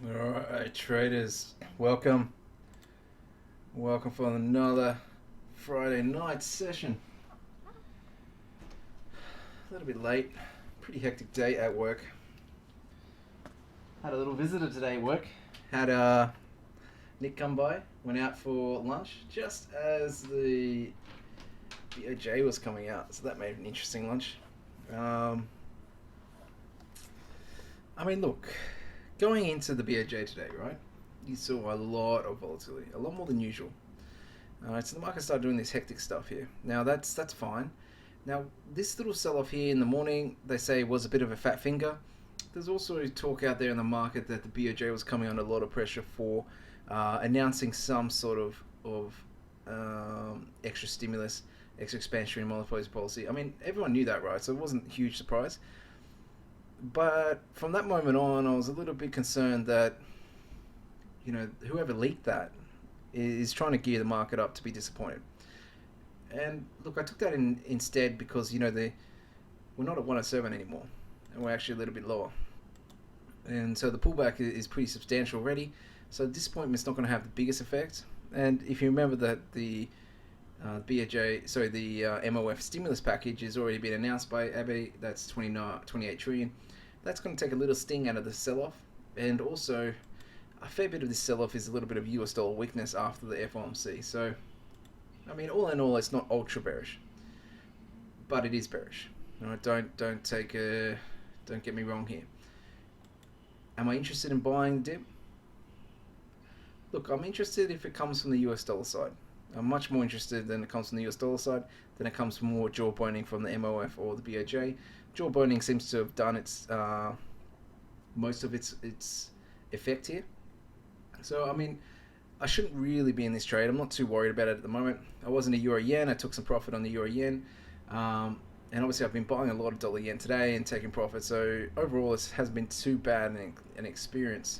Alright, traders, welcome for another Friday night session. A little bit late, pretty hectic day at work. Had a little visitor today at work. Had Nick come by, went out for lunch just as the BOJ was coming out, so that made an interesting lunch. Look, going into the BOJ today, right, you saw a lot of volatility, a lot more than usual. So the market started doing this hectic stuff here. Now that's fine. Now this little sell-off here in the morning, they say was a bit of a fat finger. There's also talk out there in the market that the BOJ was coming under a lot of pressure for announcing some sort of extra stimulus, extra expansionary monetary policy. I mean, everyone knew that, right? So it wasn't a huge surprise. But from that moment on, I was a little bit concerned that, whoever leaked that is trying to gear the market up to be disappointed. And look, I took that instead because, we're not at 107 anymore, and we're actually a little bit lower. And so the pullback is pretty substantial already. So disappointment's not going to have the biggest effect. And if you remember that the MOF stimulus package has already been announced by Abe, that's 28 trillion. That's going to take a little sting out of the sell-off. And also, a fair bit of this sell-off is a little bit of US dollar weakness after the FOMC. So, all in all, it's not ultra bearish, but it is bearish. All right, don't get me wrong here. Am I interested in buying the dip? Look, I'm interested if it comes from the US dollar side. I'm much more interested than it comes from the US dollar side than it comes from more jawboning from the MOF or the BOJ. Jawboning seems to have done its most of its effect here. So I shouldn't really be in this trade. I'm not too worried about it at the moment. I was in a euro yen. I took some profit on the euro yen, and And obviously I've been buying a lot of dollar yen today and taking profit. So overall, this hasn't been too bad an experience.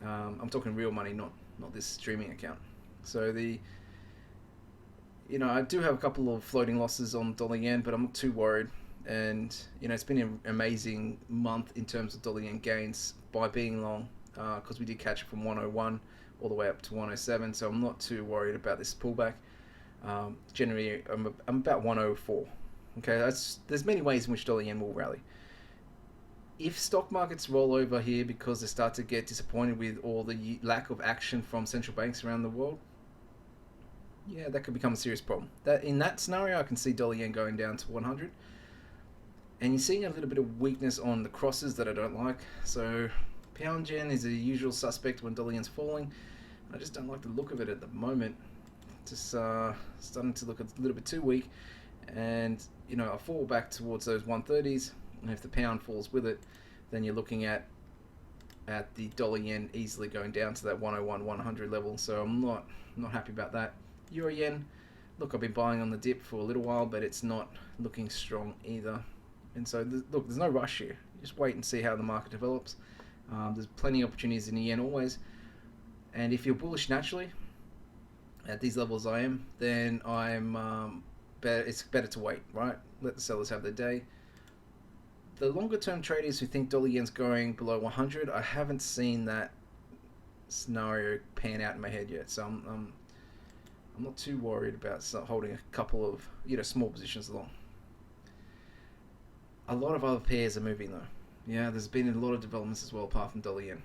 I'm talking real money, not this streaming account. So I do have a couple of floating losses on dollar yen, but I'm not too worried. And it's been an amazing month in terms of dollar yen gains by being long, because we did catch it from 101 all the way up to 107. So I'm not too worried about this pullback. Generally, I'm about 104. Okay, there's many ways in which dollar yen will rally. If stock markets roll over here because they start to get disappointed with all the lack of action from central banks around the world, yeah, that could become a serious problem. In that scenario, I can see dollar yen going down to 100. And you're seeing a little bit of weakness on the crosses that I don't like. So pound yen is a usual suspect when dollar yen's falling. I just don't like the look of it at the moment. Just starting to look a little bit too weak. And I fall back towards those 130s. And if the pound falls with it, then you're looking at the dollar yen easily going down to that 101, 100 level. So I'm not happy about that. Euro yen, look, I've been buying on the dip for a little while, but it's not looking strong either. And so, look, there's no rush here. Just wait and see how the market develops. There's plenty of opportunities in the yen always. And if you're bullish naturally, at these levels I am, then it's better to wait, right? Let the sellers have their day. The longer term traders who think dollar yen's going below 100, I haven't seen that scenario pan out in my head yet. So I'm not too worried about holding a couple of small positions long. A lot of other pairs are moving though. Yeah, there's been a lot of developments as well apart from dollar yen.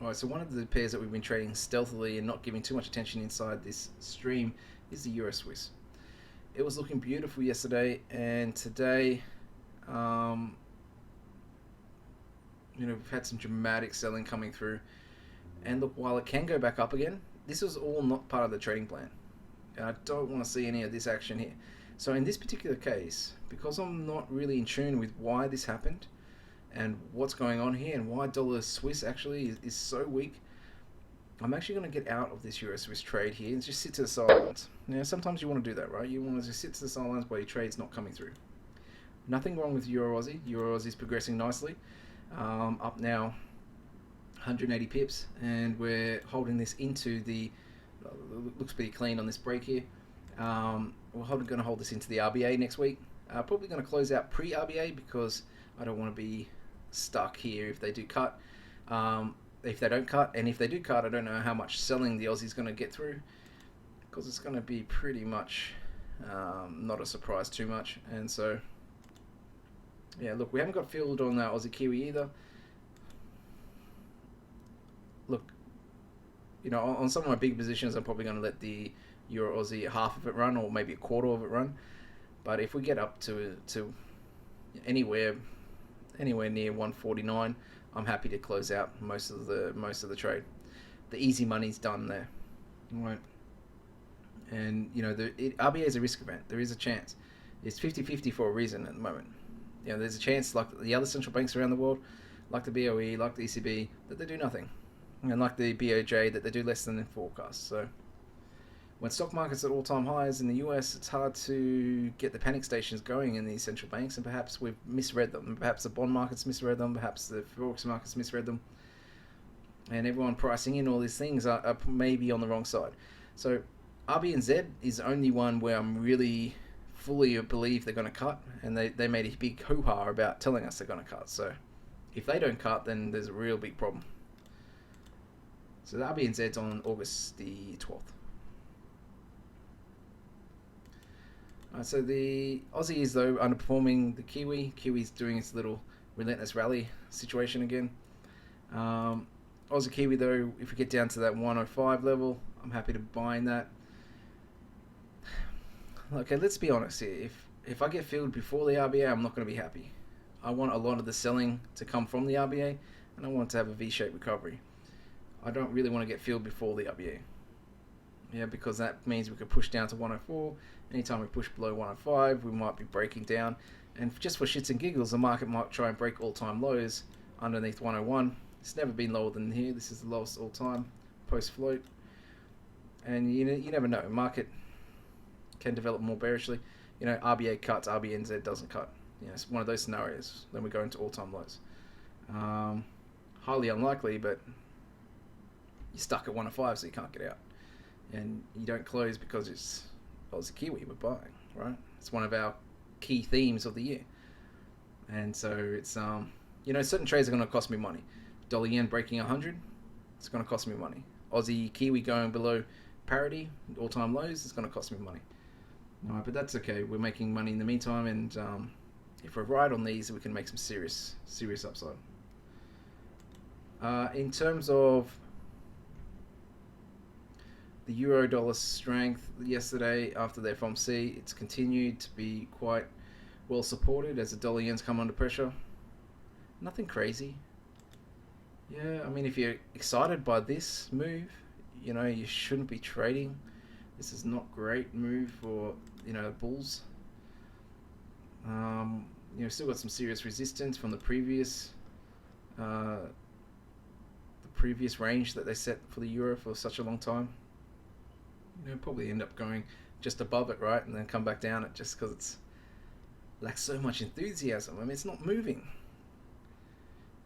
Alright, so one of the pairs that we've been trading stealthily and not giving too much attention inside this stream is the Euro Swiss. It was looking beautiful yesterday, and today we've had some dramatic selling coming through. And look, while it can go back up again, this was all not part of the trading plan. And I don't want to see any of this action here. So in this particular case, because I'm not really in tune with why this happened and what's going on here and why dollar Swiss actually is so weak, I'm actually going to get out of this Euro Swiss trade here and just sit to the sidelines. Now, sometimes you want to do that, right? You want to just sit to the sidelines while your trade's not coming through. Nothing wrong with Euro Aussie. Euro Aussie is progressing nicely. Up now 180 pips, and we're holding this into the looks pretty clean on this break here. We're going to hold this into the RBA next week. Probably going to close out pre-RBA because I don't want to be stuck here if they do cut. If they don't cut, and if they do cut, I don't know how much selling the Aussie's going to get through, because it's going to be pretty much not a surprise too much. And so, yeah, look, we haven't got filled on that Aussie Kiwi either. Look, on some of my big positions, I'm probably going to let the Euro Aussie half of it run, or maybe a quarter of it run. But if we get up to anywhere near 149, I'm happy to close out most of the trade. The easy money's done there, right? And RBA is a risk event. There is a chance. It's 50-50 for a reason at the moment. There's a chance, like the other central banks around the world, like the BOE, like the ECB, that they do nothing, and like the BOJ, that they do less than the forecast. So when stock markets at all-time highs in the US, it's hard to get the panic stations going in these central banks, and perhaps we've misread them. Perhaps the bond markets misread them, perhaps the Forex markets misread them, and everyone pricing in all these things are maybe on the wrong side. So RBNZ is the only one where I'm really fully believe they're going to cut, and they made a big hoo-ha about telling us they're going to cut. So if they don't cut, then there's a real big problem. So the RBNZ's on August the 12th. So the Aussie is, though, underperforming the Kiwi. Kiwi's doing its little relentless rally situation again. Aussie Kiwi, though, if we get down to that 105 level, I'm happy to buy in that. Okay, let's be honest here. If I get filled before the RBA, I'm not going to be happy. I want a lot of the selling to come from the RBA, and I want to have a V-shaped recovery. I don't really want to get filled before the RBA. Yeah, because that means we could push down to 104. Anytime we push below 105, we might be breaking down. And just for shits and giggles, the market might try and break all-time lows underneath 101. It's never been lower than here. This is the lowest all-time post-float. And you never know. Market can develop more bearishly. RBA cuts, RBNZ doesn't cut. It's one of those scenarios. Then we go into all-time lows. Highly unlikely, but you're stuck at 105, so you can't get out. And you don't close because it's Aussie Kiwi we're buying, right? It's one of our key themes of the year. And so it's, certain trades are going to cost me money. Dollar yen breaking 100, it's going to cost me money. Aussie Kiwi going below parity, all-time lows, it's going to cost me money. All right, but that's okay. We're making money in the meantime, and if we're right on these, we can make some serious upside. In terms of the euro dollar strength yesterday after their FOMC, it's continued to be quite well supported as the dollar yen's come under pressure. Nothing crazy. Yeah, I mean, if you're excited by this move, you shouldn't be trading. This is not great move for, bulls. Still got some serious resistance from the previous range that they set for the euro for such a long time. Probably end up going just above it, right, and then come back down it just because it's lacks so much enthusiasm. I mean, it's not moving.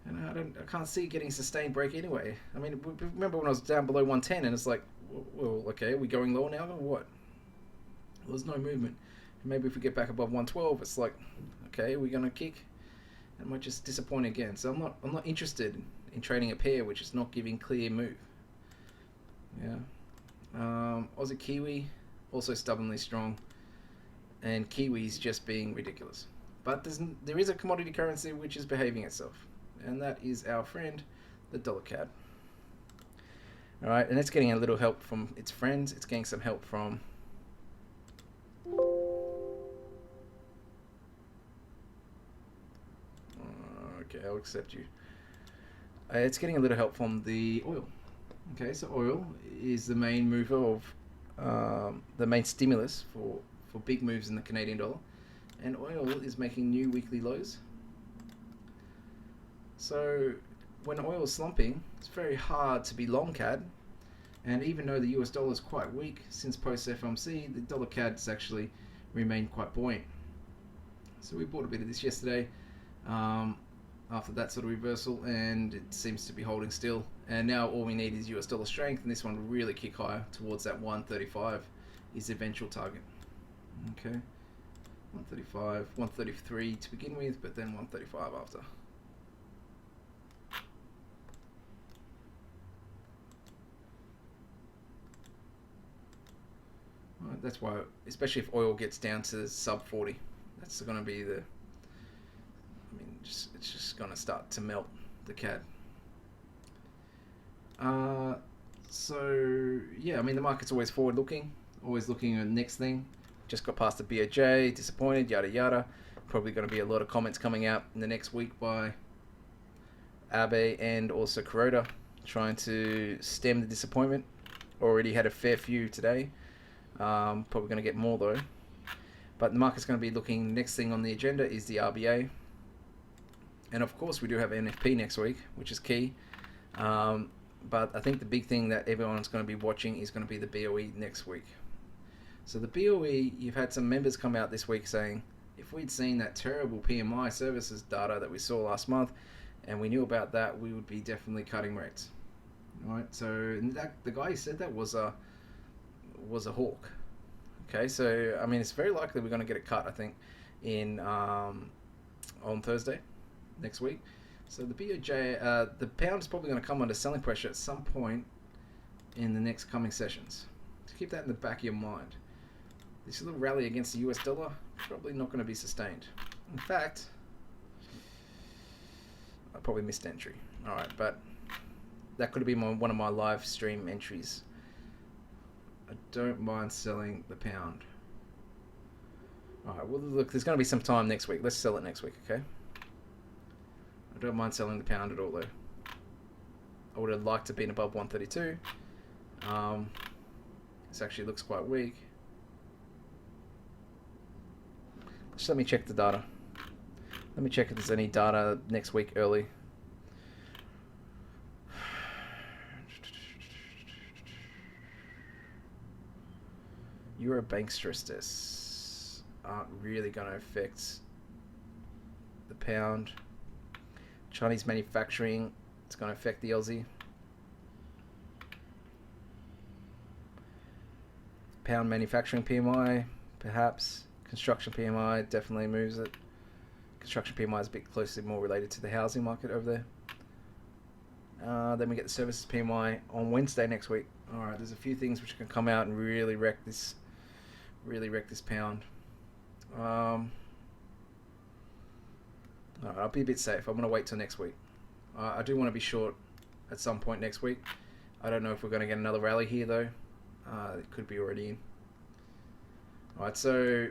I can't see it getting sustained break anyway. I mean, remember when I was down below 110 and it's like, well, okay, are we going lower now or what? Well, there's no movement. And maybe if we get back above 112, it's like, okay, we're gonna kick. And might just disappoint again. So I'm not interested in trading a pair which is not giving clear move. Yeah. Aussie Kiwi also stubbornly strong, and Kiwi's just being ridiculous. But there is a commodity currency which is behaving itself, and that is our friend, the dollar CAD. All right, and it's getting a little help from its friends. It's getting some help from okay, I'll accept you. It's getting a little help from the oil. Okay, so oil is the main mover of the main stimulus for big moves in the Canadian dollar, and oil is making new weekly lows. So when oil is slumping, it's very hard to be long CAD, and even though the US dollar is quite weak since post FOMC, the dollar CAD's actually remained quite buoyant. So we bought a bit of this yesterday after that sort of reversal, and it seems to be holding still. And now all we need is US dollar strength, and this one will really kick higher towards that 135 is the eventual target. Okay, 135, 133 to begin with, but then 135 after. Right, that's why, especially if oil gets down to sub 40, that's going to be the. I mean, it's just going to start to melt the CAD. So yeah, I mean, the market's always forward looking, always looking at the next thing. Just got past the BOJ, disappointed, yada yada. Probably going to be a lot of comments coming out in the next week by Abe and also Kuroda trying to stem the disappointment. Already had a fair few today. Probably going to get more though. But the market's going to be looking, next thing on the agenda is the RBA. And of course we do have NFP next week, which is key. But I think the big thing that everyone's going to be watching is going to be the BOE next week. So the BOE, you've had some members come out this week saying, if we'd seen that terrible PMI services data that we saw last month, and we knew about that, we would be definitely cutting rates. All right. So the guy who said that was a hawk. Okay. So I mean, it's very likely we're going to get a cut. I think in on Thursday next week. So the BOJ, the pound is probably going to come under selling pressure at some point in the next coming sessions. So keep that in the back of your mind. This little rally against the US dollar probably not going to be sustained. In fact, I probably missed entry. All right, but that could have been one of my live stream entries. I don't mind selling the pound. All right, well, look, there's going to be some time next week. Let's sell it next week, okay? I don't mind selling the pound at all, though. I would have liked to be above 132. This actually looks quite weak. Just let me check the data. Let me check if there's any data next week early. Euro bank stress tests. aren't really going to affect the pound. Chinese manufacturing, it's going to affect the Aussie. Pound manufacturing PMI, perhaps. Construction PMI definitely moves it. Construction PMI is a bit closely more related to the housing market over there. Then we get the services PMI on Wednesday next week. All right, there's a few things which can come out and really wreck this pound. All right, I'll be a bit safe. I'm going to wait till next week. I do want to be short at some point next week. I don't know if we're going to get another rally here though. It could be already in. All right, so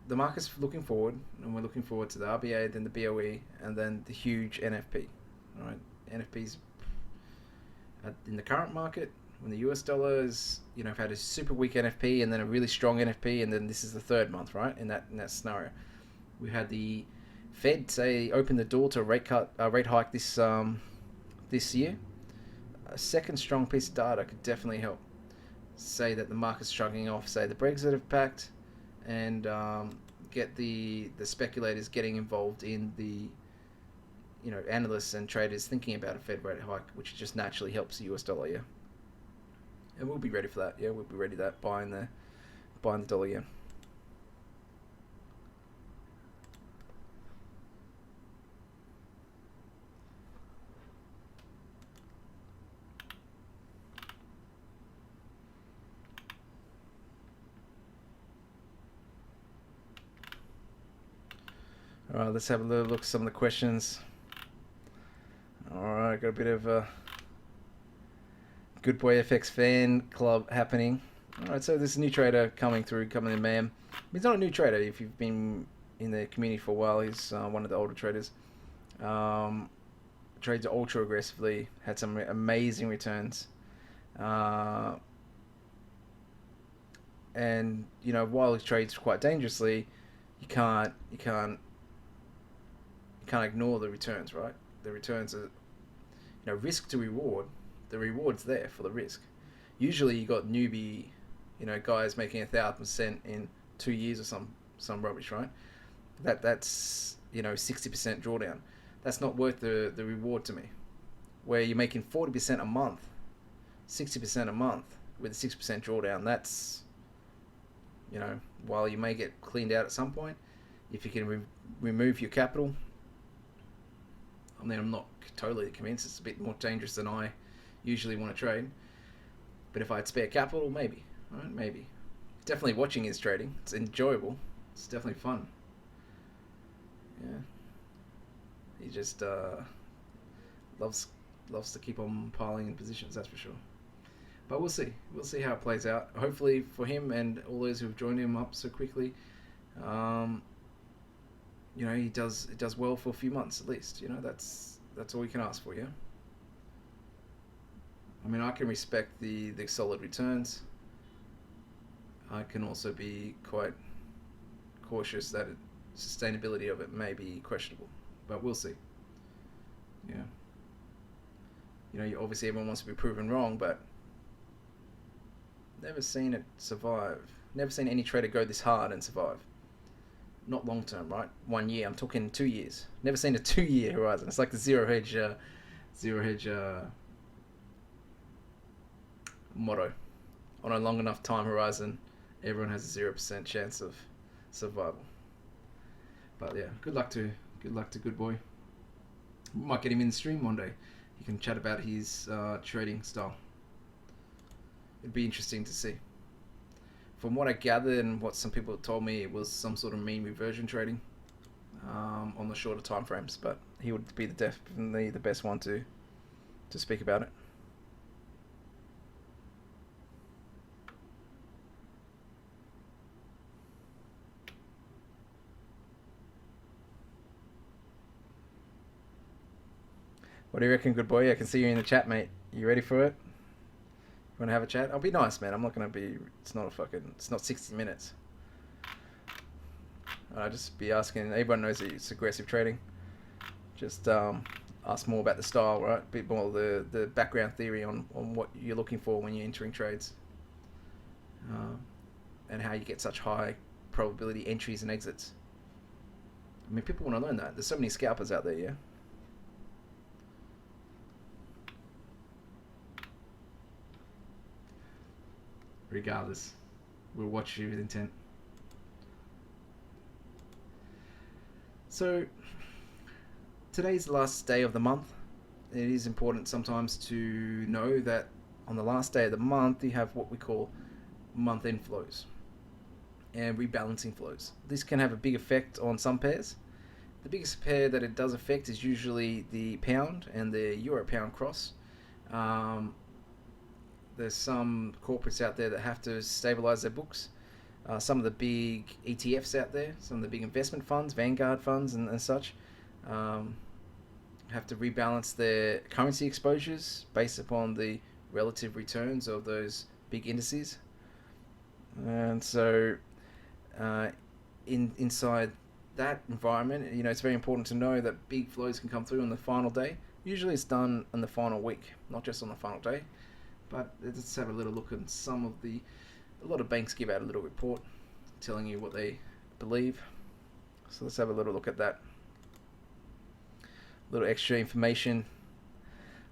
the market's looking forward, and we're looking forward to the RBA, then the BOE, and then the huge NFP. All right, NFP's in the current market when the US dollar is, have had a super weak NFP and then a really strong NFP, and then this is the third month, right? In that scenario, we had the Fed open the door to a rate hike this year. A second strong piece of data could definitely help. Say that the market's struggling off, say the Brexit impact, and get the speculators getting involved in the analysts and traders thinking about a Fed rate hike, which just naturally helps the US dollar, yeah. And we'll be ready for that, yeah. We'll be ready for that, buying the dollar, yeah. All right, let's have a little look at some of the questions. All right, got a bit of a Good Boy FX fan club happening. All right, so there's a new trader coming in, man. He's not a new trader. If you've been in the community for a while, he's one of the older traders. Trades ultra aggressively, had some amazing returns. And while he trades quite dangerously, you can't ignore the returns, right? The returns are, risk to reward. The reward's there for the risk. Usually you got newbie, guys making 1,000% in 2 years or some rubbish, right? That's 60% drawdown. That's not worth the reward to me. Where you're making 40% a month, 60% a month with a 6% drawdown, that's, while you may get cleaned out at some point, if you can remove your capital, I mean, I'm not totally convinced. It's a bit more dangerous than I usually want to trade. But if I had spare capital, maybe. Right? Maybe. Definitely watching his trading. It's enjoyable. It's definitely fun. Yeah. He just loves to keep on piling in positions, that's for sure. But we'll see. We'll see how it plays out. Hopefully for him and all those who've joined him up so quickly, he does well for a few months at least. That's all we can ask for, yeah. I mean, I can respect the solid returns. I can also be quite cautious that sustainability of it may be questionable, but we'll see. Yeah. Obviously everyone wants to be proven wrong, but never seen it survive. Never seen any trader go this hard and survive. Not long term, right? 1 year. I'm talking 2 years. Never seen a 2-year horizon. It's like the zero hedge motto. On a long enough time horizon, everyone has a 0% chance of survival. But yeah, good luck to Good Boy. We might get him in the stream one day. He can chat about his trading style. It'd be interesting to see. From what I gathered and what some people told me, it was some sort of mean reversion trading on the shorter time frames. But he would be definitely the best one to speak about it. What do you reckon, Good Boy? I can see you in the chat, mate. You ready for it? You want to have a chat? I'll be nice, man. I'm not going to be... It's not 60 minutes. I'll just be asking... Everyone knows that it's aggressive trading. Just ask more about the style, right? A bit more the background theory on what you're looking for when you're entering trades. And how you get such high probability entries and exits. I mean, people want to learn that. There's so many scalpers out there, yeah? Regardless, we'll watch you with intent. So, today's the last day of the month. It is important sometimes to know that on the last day of the month, you have what we call month-end flows and rebalancing flows. This can have a big effect on some pairs. The biggest pair that it does affect is usually the pound and the euro pound cross. There's some corporates out there that have to stabilize their books. Some of the big ETFs out there, some of the big investment funds, Vanguard funds and such, have to rebalance their currency exposures based upon the relative returns of those big indices. And so inside that environment, it's very important to know that big flows can come through on the final day. Usually it's done on the final week, not just on the final day. But let's have a little look at a lot of banks give out a little report telling you what they believe. So let's have a little look at that. A little extra information,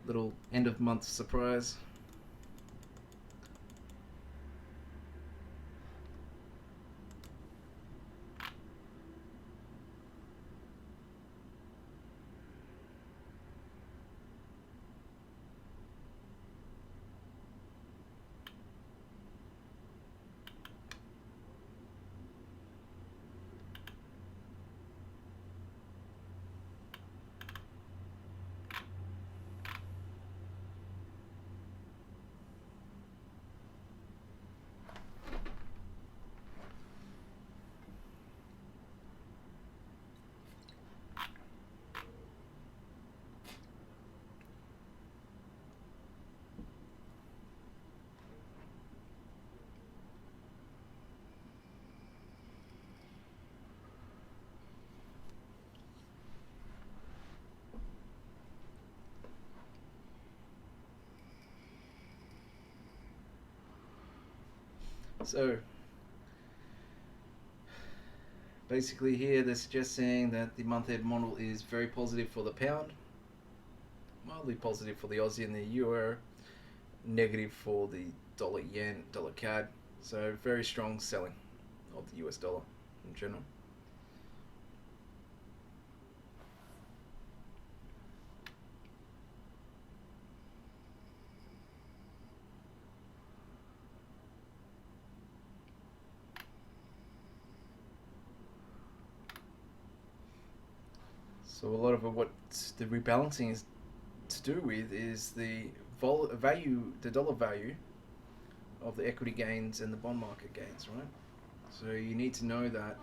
little end of month surprise. So basically here they're suggesting that the month-end model is very positive for the pound, mildly positive for the Aussie and the euro, negative for the dollar yen, dollar CAD. So very strong selling of the US dollar in general. So a lot of what the rebalancing is to do with is the the dollar value of the equity gains and the bond market gains, right? So you need to know that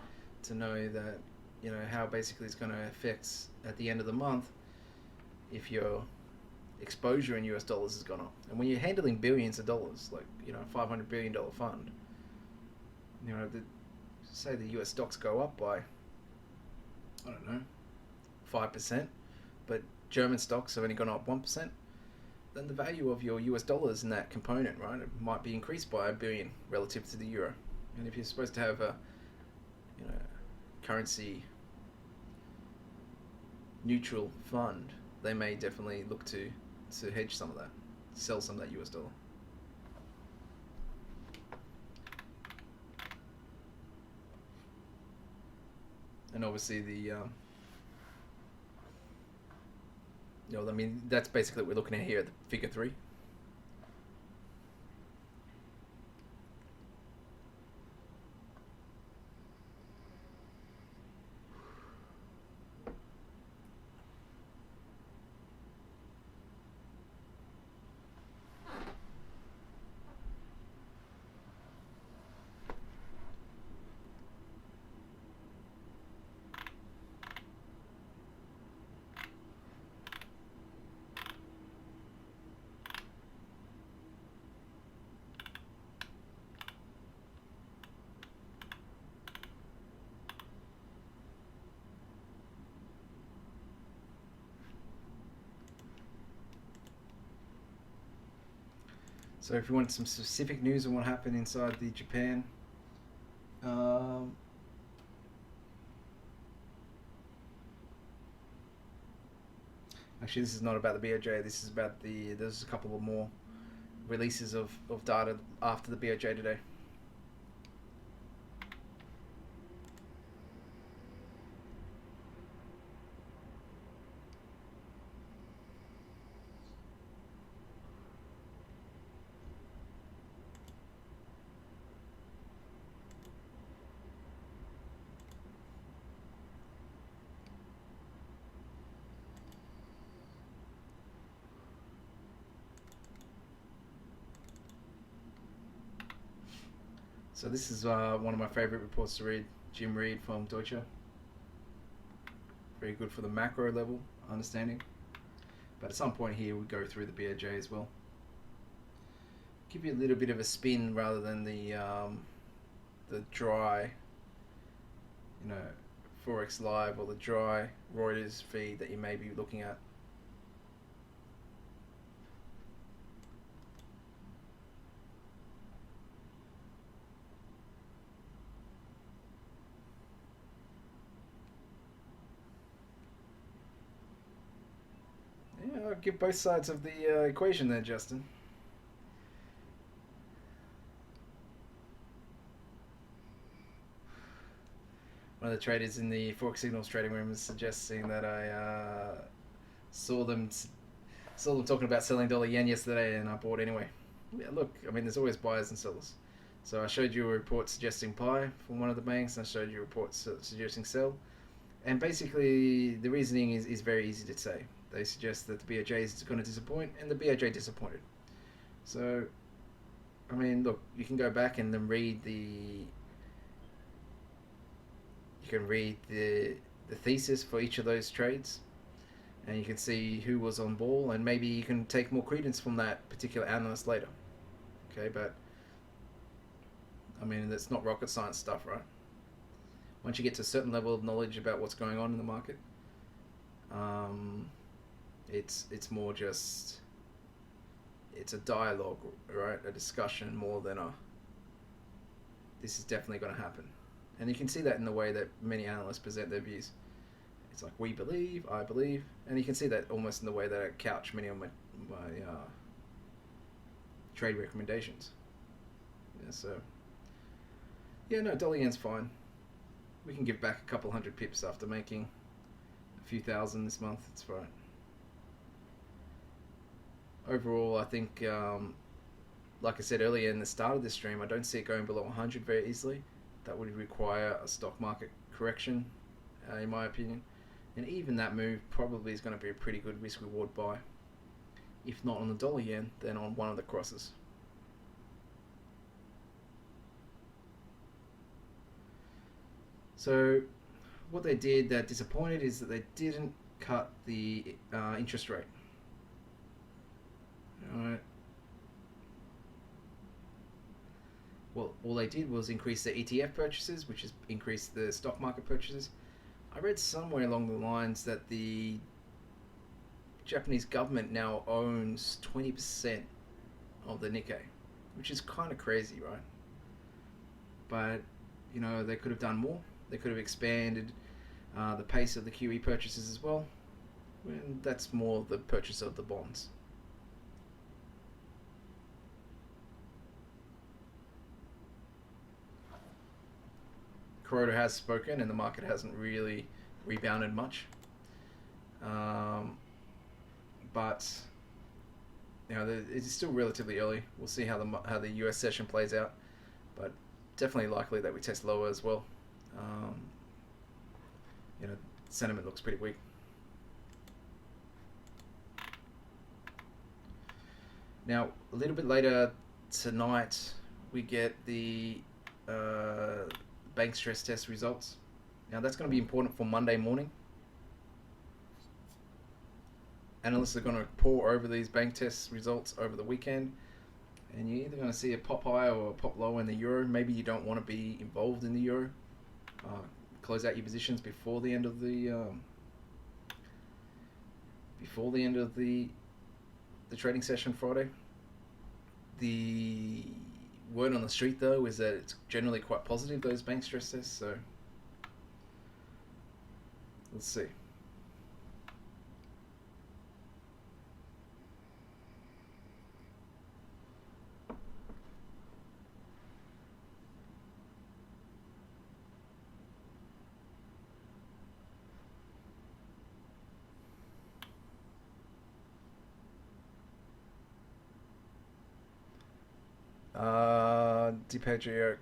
how basically it's going to affect at the end of the month if your exposure in US dollars has gone up. And when you're handling billions of dollars, like $500 billion fund, say the US stocks go up by, I don't know, 5%, but German stocks have only gone up 1%, then the value of your US dollars in that component, right, it might be increased by $1 billion relative to the euro. And if you're supposed to have a currency neutral fund, they may definitely look to hedge some of that, sell some of that US dollar. And obviously that's basically what we're looking at here at the figure 3. So if you want some specific news on what happened inside the Japan Actually, this is not about the BOJ. This is about there's a couple of more releases of data after the BOJ today. So this is one of my favorite reports to read. Jim Reed from Deutsche. Very good for the macro level understanding. But at some point here we go through the BOJ as well. Give you a little bit of a spin rather than the dry, Forex Live or the dry Reuters feed that you may be looking at. Yeah, I'll give both sides of the equation there, Justin. One of the traders in the Forex Signals trading room is suggesting that I saw them talking about selling dollar yen yesterday, and I bought anyway. Yeah, look, I mean, there's always buyers and sellers. So I showed you a report suggesting buy from one of the banks, and I showed you reports suggesting sell. And basically, the reasoning is very easy to say. They suggest that the BOJ is going to disappoint, and the BOJ disappointed. So, I mean, look, you can go back and then read the thesis for each of those trades, and you can see who was on ball, and maybe you can take more credence from that particular analyst later. Okay, but I mean, it's not rocket science stuff, right? Once you get to a certain level of knowledge about what's going on in the market, it's more just it's a dialogue, right? A discussion more than a this is definitely going to happen. And you can see that in the way that many analysts present their views. It's like, we believe, I believe, and you can see that almost in the way that I couch many of my trade recommendations. Yeah, so yeah, no, dollar yen's fine. We can give back a couple hundred pips after making a few thousand this month. It's fine. Overall, I think, like I said earlier in the start of this stream, I don't see it going below 100 very easily. That would require a stock market correction, in my opinion. And even that move probably is going to be a pretty good risk-reward buy. If not on the dollar yen, then on one of the crosses. So what they did that disappointed is that they didn't cut the interest rate. Alright. Well, all they did was increase their ETF purchases, which has increased the stock market purchases. I read somewhere along the lines that the Japanese government now owns 20% of the Nikkei, which is kind of crazy, right? But, they could have done more. They could have expanded the pace of the QE purchases as well. And that's more the purchase of the bonds. Kuroda has spoken, and the market hasn't really rebounded much. But it's still relatively early. We'll see how the US session plays out, but definitely likely that we test lower as well. Sentiment looks pretty weak. Now, a little bit later tonight, we get the bank stress test results. Now, that's going to be important for Monday morning. Analysts are going to pour over these bank test results over the weekend, and you're either going to see a pop high or a pop low in the euro. Maybe you don't want to be involved in the euro. Close out your positions before the end of the trading session Friday. The word on the street, though, is that it's generally quite positive, those bank stress tests. So let's see. Depatriarch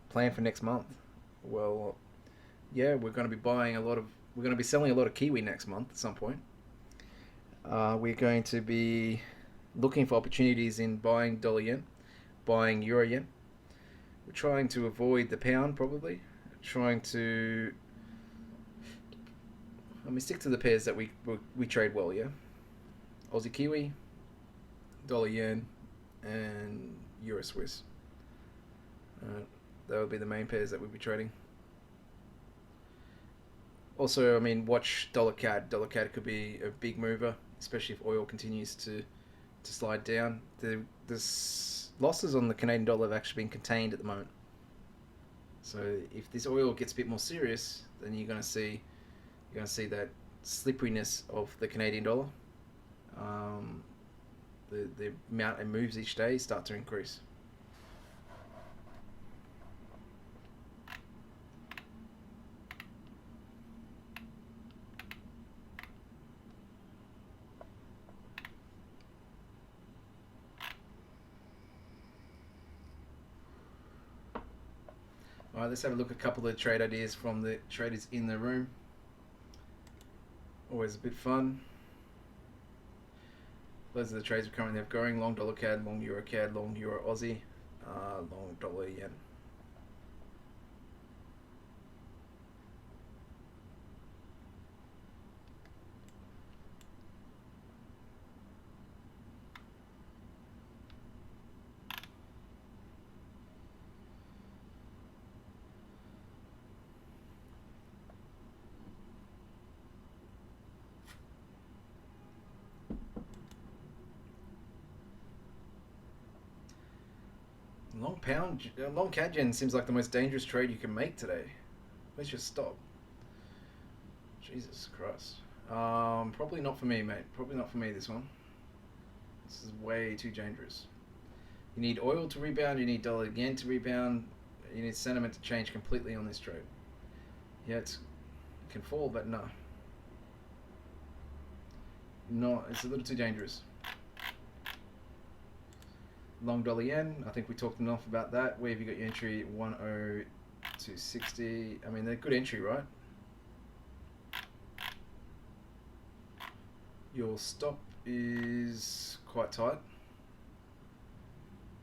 plan for next month. Well, yeah, we're going to be buying a lot of. We're going to be selling a lot of Kiwi next month at some point. We're going to be looking for opportunities in buying dollar yen, buying euro yen. We're trying to avoid the pound probably. Trying to. Let me stick to the pairs that we trade well. Yeah, Aussie Kiwi, dollar yen, and euro Swiss. That would be the main pairs that we'd be trading. Also, I mean, watch dollar CAD. Dollar CAD could be a big mover, especially if oil continues to slide down. The losses on the Canadian dollar have actually been contained at the moment. So if this oil gets a bit more serious, then you're gonna see that slipperiness of the Canadian dollar. Um, the amount it moves each day start to increase. All right, let's have a look at a couple of trade ideas from the traders in the room. Always a bit fun. Those are the trades we currently have going: long dollar CAD, long euro CAD, long euro Aussie, long dollar yen. Long CAD yen seems like the most dangerous trade you can make today. Let's just stop. Jesus Christ. Probably not for me, mate. Probably not for me, this one. This is way too dangerous. You need oil to rebound, you need dollar yen to rebound, you need sentiment to change completely on this trade. Yeah, it can fall, but no. No, it's a little too dangerous. Long dollar yen, I think we talked enough about that. Where have you got your entry? 10260. I mean, they're good entry, right? Your stop is quite tight.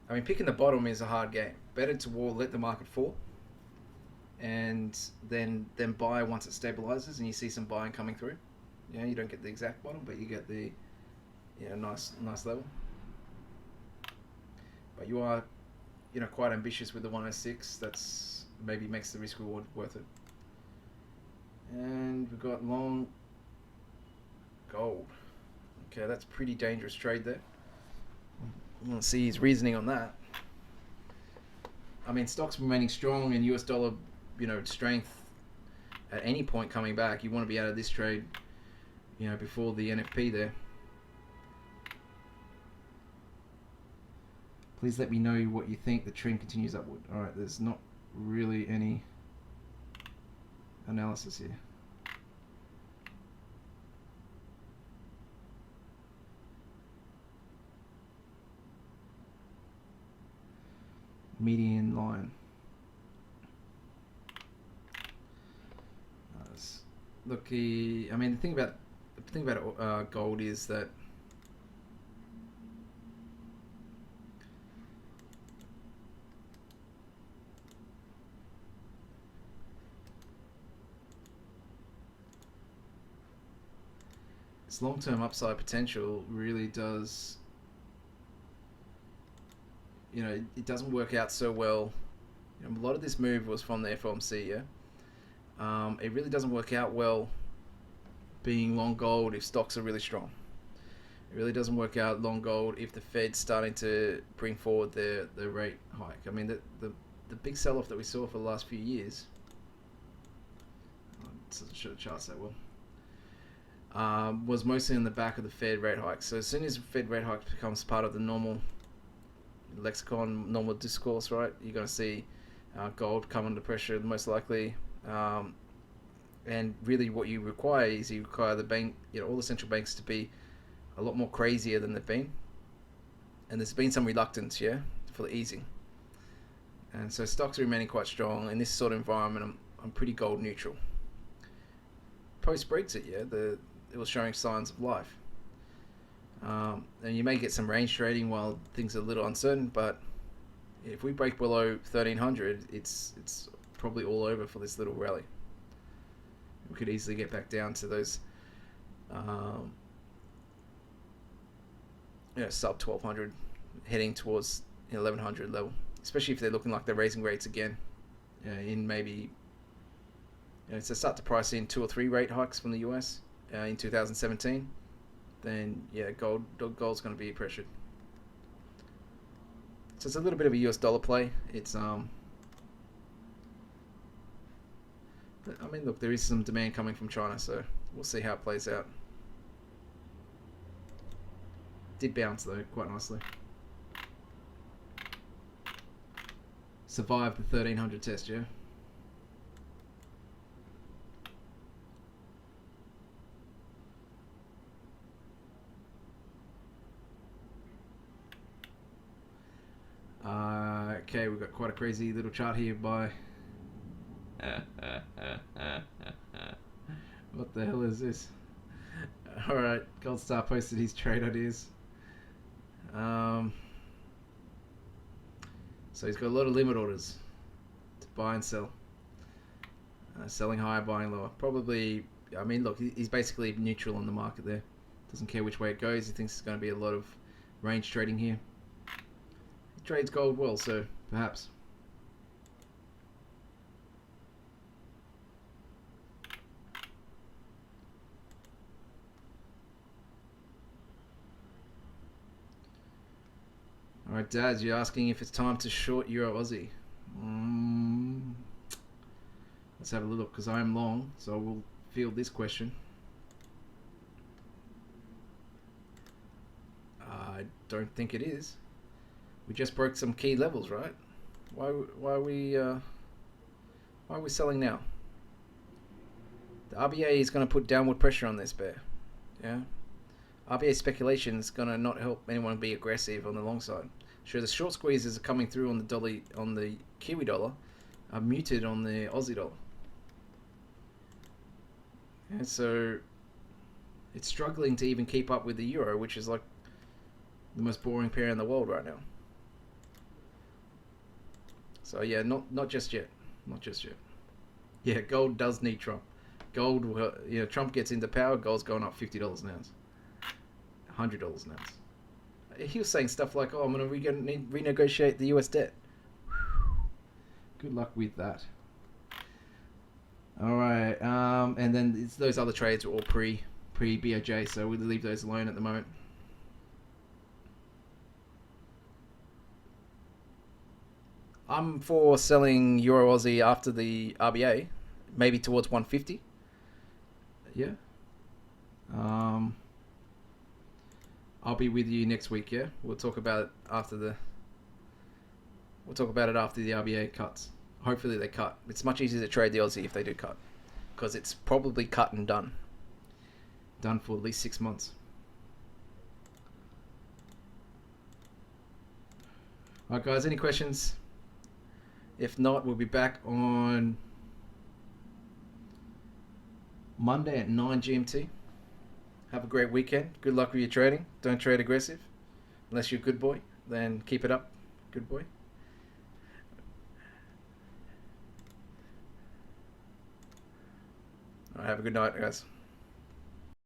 I mean, picking the bottom is a hard game. Better to let the market fall, and then buy once it stabilizes and you see some buying coming through. You know, you don't get the exact bottom, but you get the nice level. But you are, quite ambitious with the 106. That's maybe makes the risk reward worth it. And we've got long gold. Okay, that's pretty dangerous trade there. You want to see his reasoning on that. I mean, stocks remaining strong and US dollar, strength at any point coming back. You want to be out of this trade, before the NFP there. Please let me know what you think. The trend continues upward. All right, there's not really any analysis here. Median line. Look, the thing about gold is that its long-term upside potential really does, it doesn't work out so well. A lot of this move was from the FOMC, yeah. It really doesn't work out well being long gold if stocks are really strong. It really doesn't work out long gold if the Fed's starting to bring forward their rate hike. I mean, the big sell-off that we saw for the last few years, doesn't show the charts that well, was mostly on the back of the Fed rate hike. So as soon as Fed rate hike becomes part of the normal lexicon, normal discourse, right, you're going to see gold come under pressure most likely. And really what you require is the bank, all the central banks to be a lot more crazier than they've been. And there's been some reluctance, yeah. for the easing. And so stocks are remaining quite strong in this sort of environment. I'm pretty gold neutral. Post Brexit, yeah, it was showing signs of life. And you may get some range trading while things are a little uncertain, but if we break below 1300, it's probably all over for this little rally. We could easily get back down to those sub 1200, heading towards 1100 level, especially if they're looking like they're raising rates again in maybe to start to price in 2 or 3 rate hikes from the US in 2017. Then yeah, gold's going to be pressured. So it's a little bit of a US dollar play. It's I mean, look, there is some demand coming from China, so we'll see how it plays out. Did bounce though quite nicely. Survived the 1300 test, yeah. Okay, we've got quite a crazy little chart here by... What the hell is this? Alright, Goldstar posted his trade ideas. So he's got a lot of limit orders to buy and sell. Selling higher, buying lower. Probably, I mean, look, he's basically neutral on the market there. Doesn't care which way it goes. He thinks there's going to be a lot of range trading here. He trades gold well, so perhaps. Alright, Dad, you're asking if it's time to short Euro Aussie. Let's have a look, because I am long, so I will field this question. I don't think it is. We just broke some key levels, right? Why are we selling now? The RBA is going to put downward pressure on this bear. Yeah. RBA speculation is going to not help anyone be aggressive on the long side. Sure, the short squeezes are coming through on the dollar, on the Kiwi dollar, are muted on the Aussie dollar. And so it's struggling to even keep up with the euro, which is like the most boring pair in the world right now. So yeah, not just yet, not just yet. Yeah, gold does need Trump. Gold, Trump gets into power, gold's going up $50 an ounce, $100 an ounce. He was saying stuff like, "Oh, I'm going to renegotiate the US debt." Good luck with that. All right, and then those other trades are all pre BOJ, so we'll leave those alone at the moment. I'm for selling Euro Aussie after the RBA, maybe towards 150. Yeah. I'll be with you next week. Yeah, we'll talk about it after the. We'll talk about it after the RBA cuts. Hopefully they cut. It's much easier to trade the Aussie if they do cut, because it's probably cut and done. Done for at least 6 months. Alright guys, any questions? If not, we'll be back on Monday at 9 GMT. Have a great weekend. Good luck with your trading. Don't trade aggressive. Unless you're a good boy, then keep it up. Good boy. All right, have a good night, guys.